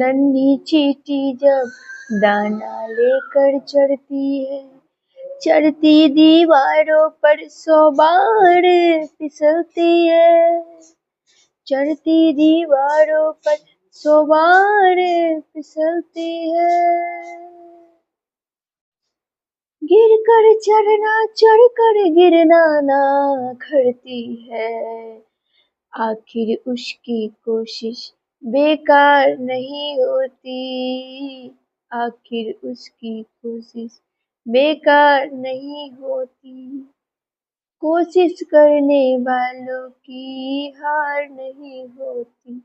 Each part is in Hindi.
नन्ही चींटी जब दाना लेकर चढ़ती है, चढ़ती दीवारों पर 100 बार फिसलती है, चढ़ती दीवारों पर 100 बार फिसलती है। गिर कर चढ़ना, चढ़ कर गिरना ना खड़ती है, आखिर उसकी कोशिश बेकार नहीं होती, आखिर उसकी कोशिश बेकार नहीं होती, कोशिश करने वालों की हार नहीं होती।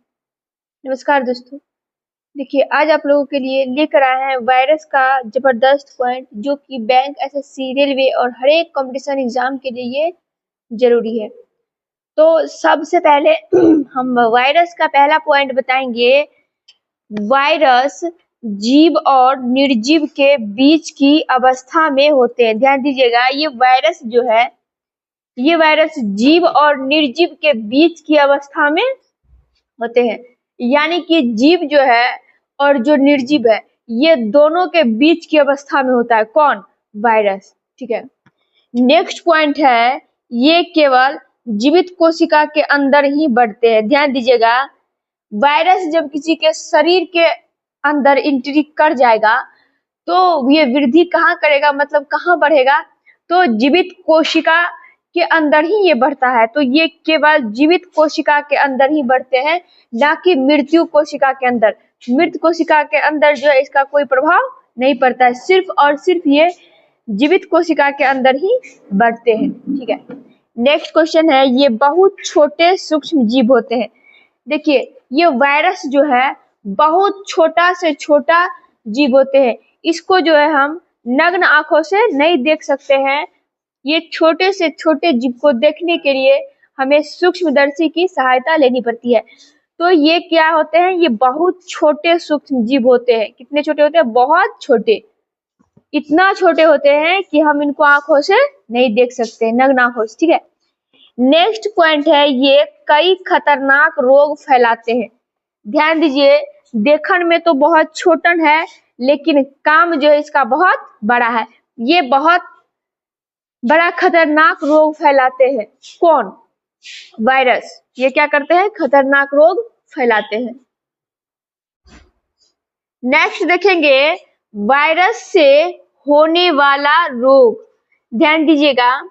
नमस्कार दोस्तों, देखिए आज आप लोगों के लिए लेकर आए हैं वायरस का जबरदस्त पॉइंट, जो कि बैंक, एसएससी, रेलवे और हर एक कॉम्पिटिशन एग्जाम के लिए ये जरूरी है। तो सबसे पहले हम वायरस का पहला पॉइंट बताएंगे। वायरस जीव और निर्जीव के बीच की अवस्था में होते हैं। ध्यान दीजिएगा, ये वायरस जो है, ये वायरस जीव और निर्जीव के बीच की अवस्था में होते हैं। यानी कि जीव जो है और जो निर्जीव है, ये दोनों के बीच की अवस्था में होता है। कौन? वायरस। ठीक है। नेक्स्ट पॉइंट है, ये केवल जीवित कोशिका के अंदर ही बढ़ते हैं। ध्यान दीजिएगा, वायरस जब किसी के शरीर के अंदर एंट्री कर जाएगा तो ये वृद्धि कहाँ करेगा, मतलब कहाँ बढ़ेगा? तो जीवित कोशिका के अंदर ही ये बढ़ता है। तो ये केवल जीवित कोशिका के अंदर ही बढ़ते हैं, ना कि मृत्यु कोशिका के अंदर। मृत कोशिका के अंदर जो है इसका कोई प्रभाव नहीं पड़ता है, सिर्फ और सिर्फ ये जीवित कोशिका के अंदर ही बढ़ते हैं। ठीक है। नेक्स्ट क्वेश्चन है, ये बहुत छोटे सूक्ष्म जीव होते हैं। देखिए, ये वायरस जो है बहुत छोटा से छोटा जीव होते हैं। इसको जो है हम नग्न आंखों से नहीं देख सकते हैं। ये छोटे से छोटे जीव को देखने के लिए हमें सूक्ष्मदर्शी की सहायता लेनी पड़ती है। तो ये क्या होते हैं? ये बहुत छोटे सूक्ष्म जीव होते हैं। कितने छोटे होते हैं? बहुत छोटे। इतना छोटे होते हैं कि हम इनको आंखों से नहीं देख सकते, नग्न आंखों से। ठीक है। नेक्स्ट पॉइंट है, ये कई खतरनाक रोग फैलाते हैं। ध्यान दीजिए, देखने में तो बहुत छोटन है, लेकिन काम जो है इसका बहुत बड़ा है। ये बहुत बड़ा खतरनाक रोग फैलाते हैं। कौन? वायरस। ये क्या करते हैं? खतरनाक रोग फैलाते हैं। नेक्स्ट देखेंगे, वायरस से होने वाला रोग। ध्यान दीजिएगा,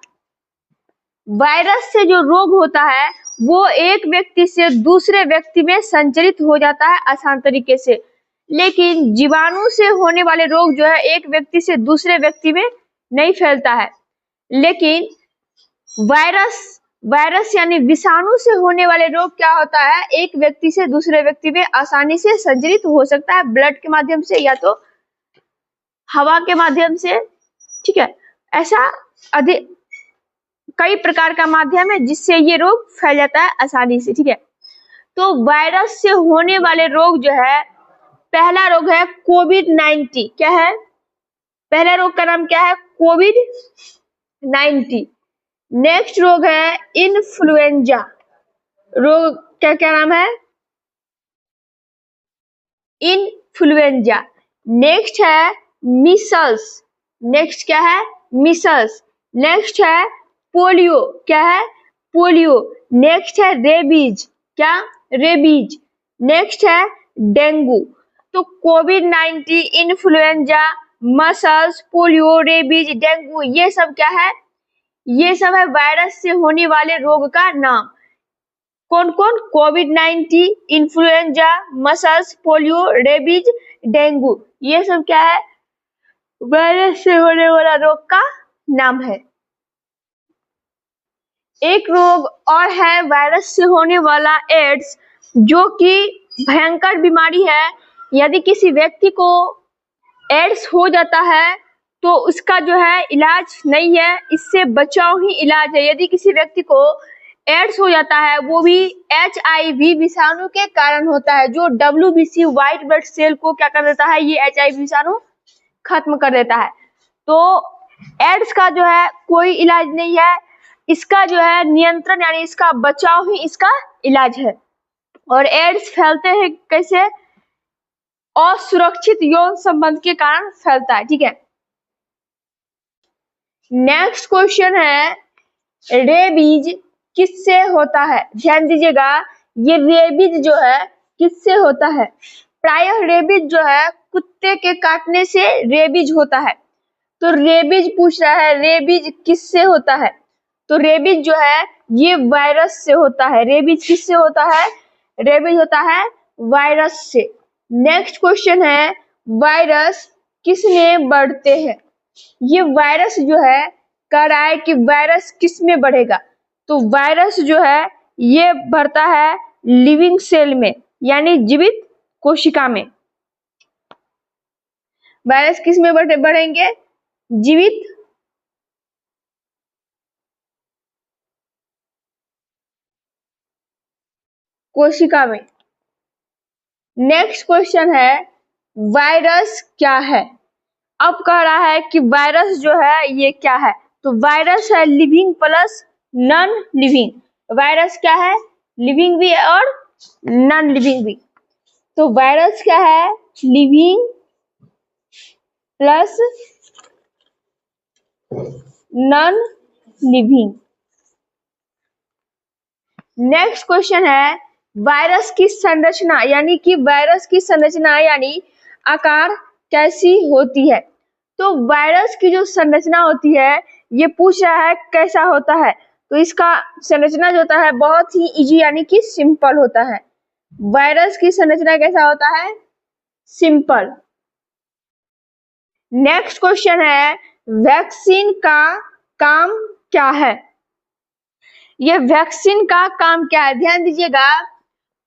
वायरस से जो रोग होता है वो एक व्यक्ति से दूसरे व्यक्ति में संचरित हो जाता है आसान तरीके से। लेकिन जीवाणु से होने वाले रोग जो है एक व्यक्ति से दूसरे व्यक्ति में नहीं फैलता है। लेकिन वायरस यानी विषाणु से होने वाले रोग क्या होता है? एक व्यक्ति से दूसरे व्यक्ति में आसानी से संचरित हो सकता है, ब्लड के माध्यम से या तो हवा के माध्यम से। ठीक है। ऐसा अधिक कई प्रकार का माध्यम है जिससे ये रोग फैल जाता है आसानी से। ठीक है। तो वायरस से होने वाले रोग जो है, पहला रोग है कोविड-19। क्या है? पहला रोग का नाम क्या है? कोविड-19। नेक्स्ट रोग है इन्फ्लुएंजा। रोग क्या क्या नाम है? इन्फ्लुएंजा। नेक्स्ट है मीसल्स। नेक्स्ट क्या है? मीसल्स। नेक्स्ट है पोलियो। क्या है? पोलियो। नेक्स्ट है रेबीज। क्या? रेबीज। नेक्स्ट है डेंगू। तो कोविड-19, influenza, measles, polio, rabies, dengue, ये सब क्या है? ये सब है वायरस से होने वाले रोग का नाम। कौन कौन? कोविड-19, influenza, measles, polio, rabies, dengue, ये सब क्या है? वायरस से होने वाला रोग का नाम है। एक रोग और है वायरस से होने वाला एड्स, जो कि भयंकर बीमारी है। यदि किसी व्यक्ति को एड्स हो जाता है तो उसका जो है इलाज नहीं है, इससे बचाव ही इलाज है। यदि किसी व्यक्ति को एड्स हो जाता है, वो भी HIV विषाणु के कारण होता है, जो WBC व्हाइट ब्लड सेल को क्या कर देता है? ये HIV विषाणु खत्म कर देता है। तो एड्स का जो है कोई इलाज नहीं है, इसका जो है नियंत्रण यानी इसका बचाव ही इसका इलाज है। और एड्स फैलते हैं कैसे? असुरक्षित यौन संबंध के कारण फैलता है। ठीक है, नेक्स्ट क्वेश्चन है, रेबीज किससे होता है? ध्यान दीजिएगा, ये रेबीज जो है किससे होता है? प्रायः रेबीज जो है कुत्ते के काटने से रेबीज होता है। तो रेबीज पूछ रहा है, रेबीज किससे होता है? तो रेबीज जो है ये वायरस से होता है। रेबीज किससे होता है? रेबीज होता है वायरस से। नेक्स्ट क्वेश्चन है, वायरस किसमें बढ़ते हैं? ये वायरस जो है कह रहा है कि वायरस किसमें बढ़ेगा? तो वायरस जो है ये बढ़ता है लिविंग सेल में, यानी जीवित कोशिका में। वायरस किसमें बढ़ेंगे? जीवित कोशिका में। नेक्स्ट क्वेश्चन है, वायरस क्या है? अब कह रहा है कि वायरस जो है ये क्या है? तो वायरस है living plus non living. Virus क्या है? लिविंग भी है और नॉन लिविंग भी। तो वायरस क्या है? Living plus non living. Next question है, वायरस की संरचना यानी कि वायरस की संरचना यानी आकार कैसी होती है? तो वायरस की जो संरचना होती है ये पूछ रहा है कैसा होता है। तो इसका संरचना जो होता है बहुत ही इजी यानी कि सिंपल होता है। वायरस की संरचना कैसा होता है? सिंपल। नेक्स्ट क्वेश्चन है, वैक्सीन का काम क्या है? ये वैक्सीन का काम क्या है? ध्यान दीजिएगा,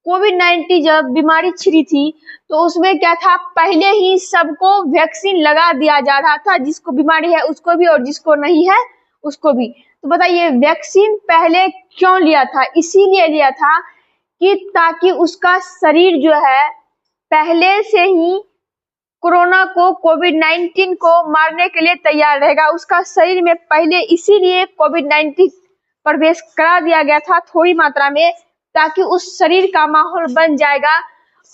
कोविड-19 जब बीमारी छिड़ी थी तो उसमें क्या था, पहले ही सबको वैक्सीन लगा दिया जा रहा था, जिसको बीमारी है उसको भी और जिसको नहीं है उसको भी। तो बताइए वैक्सीन पहले क्यों लिया था? इसीलिए लिया था कि ताकि उसका शरीर जो है पहले से ही कोरोना को, कोविड-19 को मारने के लिए तैयार रहेगा। उसका शरीर में पहले इसीलिए कोविड-19 प्रवेश करा दिया गया था थोड़ी मात्रा में, ताकि उस शरीर का माहौल बन जाएगा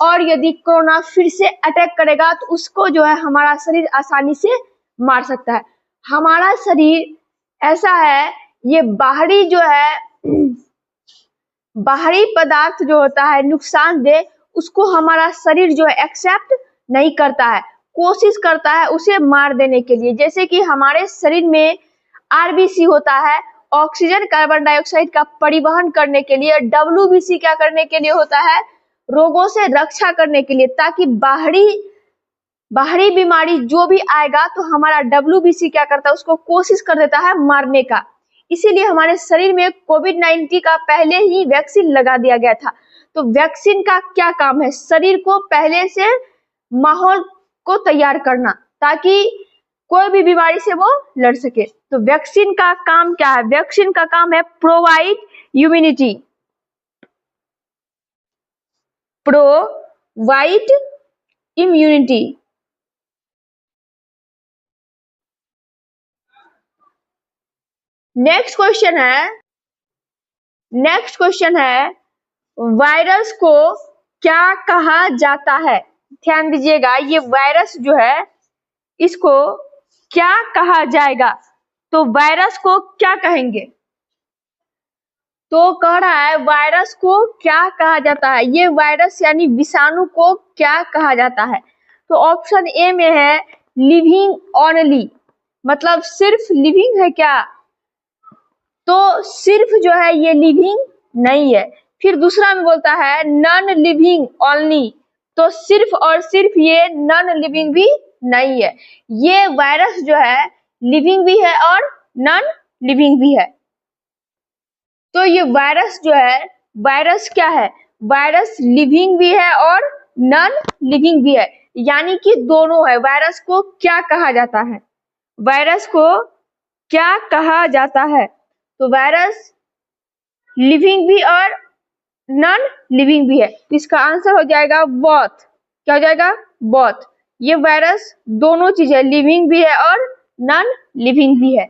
और यदि कोरोना फिर से अटैक करेगा तो उसको जो है हमारा शरीर आसानी से मार सकता है। हमारा शरीर ऐसा है, ये बाहरी जो है बाहरी पदार्थ जो होता है नुकसानदेह, उसको हमारा शरीर जो है एक्सेप्ट नहीं करता है, कोशिश करता है उसे मार देने के लिए। जैसे कि हमारे शरीर में आरबीसी होता है, ऑक्सीजन कार्बन डाइऑक्साइड का परिवहन करने के लिए। डब्ल्यूबीसी क्या करने के लिए होता है? रोगों से रक्षा करने के लिए, ताकि बाहरी बीमारी जो भी आएगा तो हमारा डब्ल्यूबीसी क्या करता है? उसको कोशिश कर देता है मारने का। इसीलिए हमारे शरीर में कोविड-19 का पहले ही वैक्सीन लगा दिया गया था। तो वैक्सीन का क्या काम है? शरीर को पहले से माहौल को तैयार करना, ताकि कोई भी बीमारी से वो लड़ सके। तो वैक्सीन का काम क्या है? वैक्सीन का काम है provide immunity, provide immunity. Next question है, वायरस को क्या कहा जाता है? ध्यान दीजिएगा, ये वायरस जो है इसको क्या कहा जाएगा? तो वायरस को क्या कहेंगे? तो कह रहा है वायरस को क्या कहा जाता है? ये वायरस यानी विषाणु को क्या कहा जाता है? तो ऑप्शन ए में है लिविंग ओनली, मतलब सिर्फ लिविंग है क्या? तो सिर्फ जो है ये लिविंग नहीं है। फिर दूसरा में बोलता है नॉन लिविंग ओनली, तो सिर्फ और सिर्फ ये नॉन लिविंग भी नहीं है। ये वायरस जो है लिविंग भी है और नॉन लिविंग भी है। तो ये वायरस जो है, वायरस क्या है? वायरस लिविंग भी है और नॉन लिविंग भी है, यानी कि दोनों है। वायरस को क्या कहा जाता है? वायरस को क्या कहा जाता है? तो वायरस लिविंग भी और नॉन लिविंग भी है। तो इसका आंसर हो जाएगा बोथ। क्या हो जाएगा? बोथ। ये वायरस दोनों चीज है, लिविंग भी है और नॉन लिविंग भी है।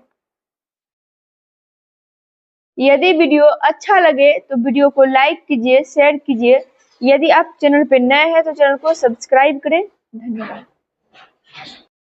यदि वीडियो अच्छा लगे तो वीडियो को लाइक कीजिए, शेयर कीजिए। यदि आप चैनल पर नए हैं तो चैनल को सब्सक्राइब करें। धन्यवाद।